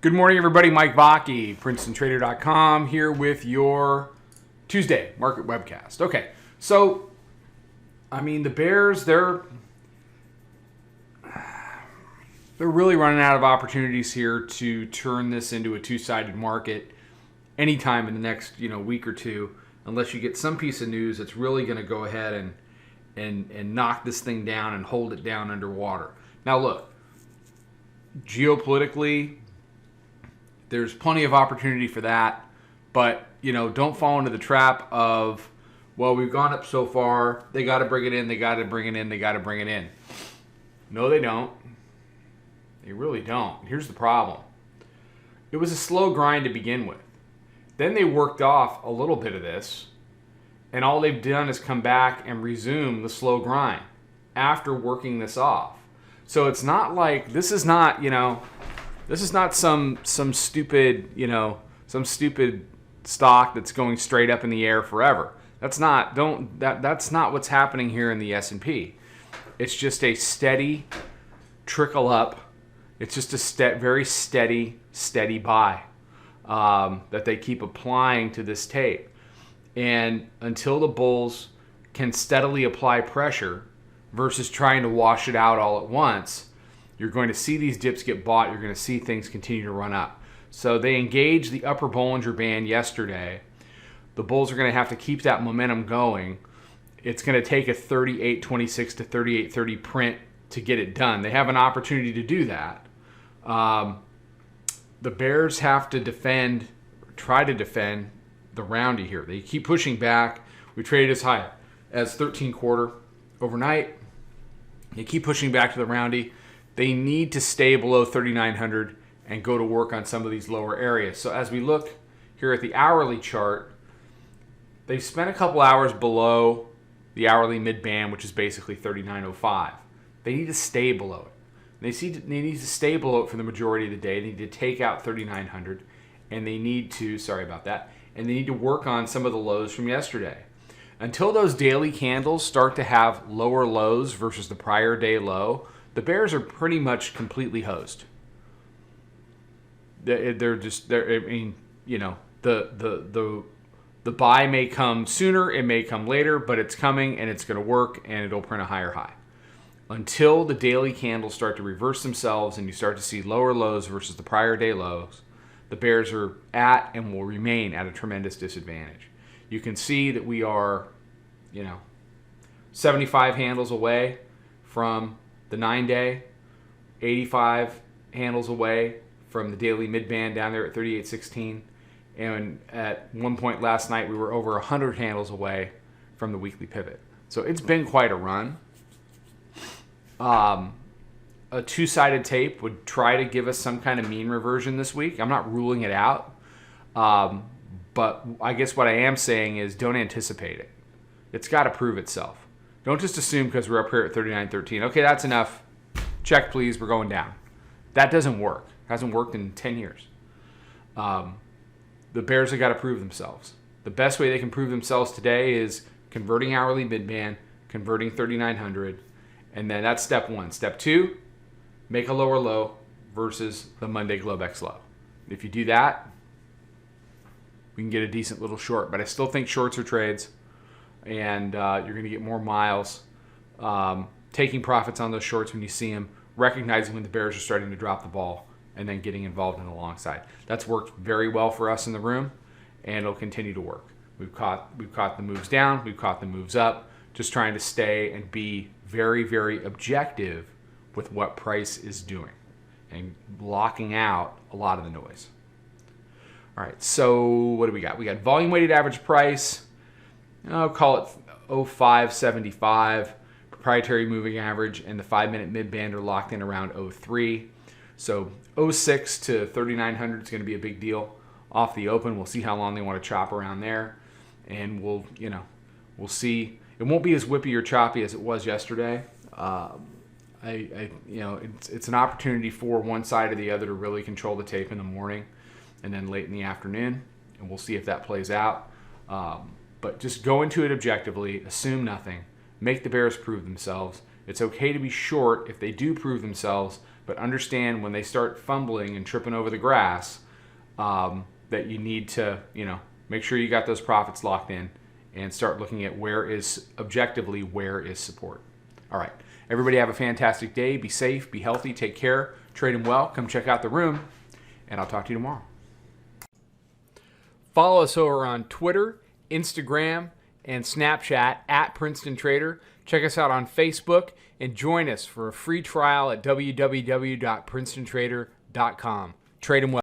Good morning, everybody. Mike Vacchi, Princetontrader.com, here with your Tuesday market webcast. Okay, so, the Bears, they're really running out of opportunities here to turn this into a two-sided market anytime in the next, week or two, unless you get some piece of news that's really going to go ahead and knock this thing down and hold it down underwater. Now, look, geopolitically, there's plenty of opportunity for that, but, don't fall into the trap of, well, we've gone up so far, they got to bring it in, they got to bring it in, they got to bring it in. No, they don't. They really don't. Here's the problem. It was a slow grind to begin with. Then they worked off a little bit of this, and all they've done is come back and resume the slow grind after working this off. So it's not like, this is not some stupid, some stupid stock that's going straight up in the air forever. That's not what's happening here in the S&P. It's just a steady trickle up. It's just a very steady buy that they keep applying to this tape. And until the bulls can steadily apply pressure versus trying to wash it out all at once, you're going to see these dips get bought. You're going to see things continue to run up. So they engaged the upper Bollinger Band yesterday. The bulls are going to have to keep that momentum going. It's going to take a 38.26 to 38.30 print to get it done. They have an opportunity to do that. The Bears have to try to defend the roundie here. They keep pushing back. We traded as high as 13.25 overnight. They keep pushing back to the roundie. They need to stay below 3,900 and go to work on some of these lower areas. So as we look here at the hourly chart, they've spent a couple hours below the hourly mid-band, which is basically 39.05. They need to stay below it. They need to stay below it for the majority of the day. They need to take out 3,900, and they need to, and they need to work on some of the lows from yesterday. Until those daily candles start to have lower lows versus the prior day low, the Bears are pretty much completely hosed. The buy may come sooner, it may come later, but it's coming and it's going to work and it'll print a higher high. Until the daily candles start to reverse themselves and you start to see lower lows versus the prior day lows, the Bears are at and will remain at a tremendous disadvantage. You can see that we are, 75 handles away from the 9-day, 85 handles away from the daily mid-band down there at 38.16. And at one point last night, we were over 100 handles away from the weekly pivot. So it's been quite a run. A two-sided tape would try to give us some kind of mean reversion this week. I'm not ruling it out. But I guess what I am saying is don't anticipate it. It's got to prove itself. Don't just assume because we're up here at 39.13. Okay, that's enough. Check, please. We're going down. That doesn't work. It hasn't worked in 10 years. The Bears have got to prove themselves. The best way they can prove themselves today is converting hourly mid-band, converting 3,900, and then that's step one. Step two, make a lower low versus the Monday Globex low. If you do that, we can get a decent little short. But I still think shorts are trades, and you're going to get more miles. Taking profits on those shorts when you see them, recognizing when the Bears are starting to drop the ball, and then getting involved in the long side. That's worked very well for us in the room, and it'll continue to work. We've caught the moves down, we've caught the moves up, just trying to stay and be very, very objective with what price is doing and blocking out a lot of the noise. All right, so what do we got? We got volume weighted average price. I'll call it 0575. Proprietary moving average and the 5-minute mid-band are locked in around 03. So 06 to 3,900 is going to be a big deal off the open. We'll see how long they want to chop around there, and we'll see. It won't be as whippy or choppy as it was yesterday. It's an opportunity for one side or the other to really control the tape in the morning and then late in the afternoon, and we'll see if that plays out. But just go into it objectively, assume nothing, make the Bears prove themselves. It's okay to be short if they do prove themselves, But understand when they start fumbling and tripping over the grass, that you need to, make sure you got those profits locked in and start looking at where is support. All right. Everybody have a fantastic day. Be safe, be healthy, take care, trade them well. Come check out the room, and I'll talk to you tomorrow. Follow us over on Twitter, Instagram, and Snapchat at Princetontrader. Check us out on Facebook and join us for a free trial at www.princetontrader.com. Trade them well.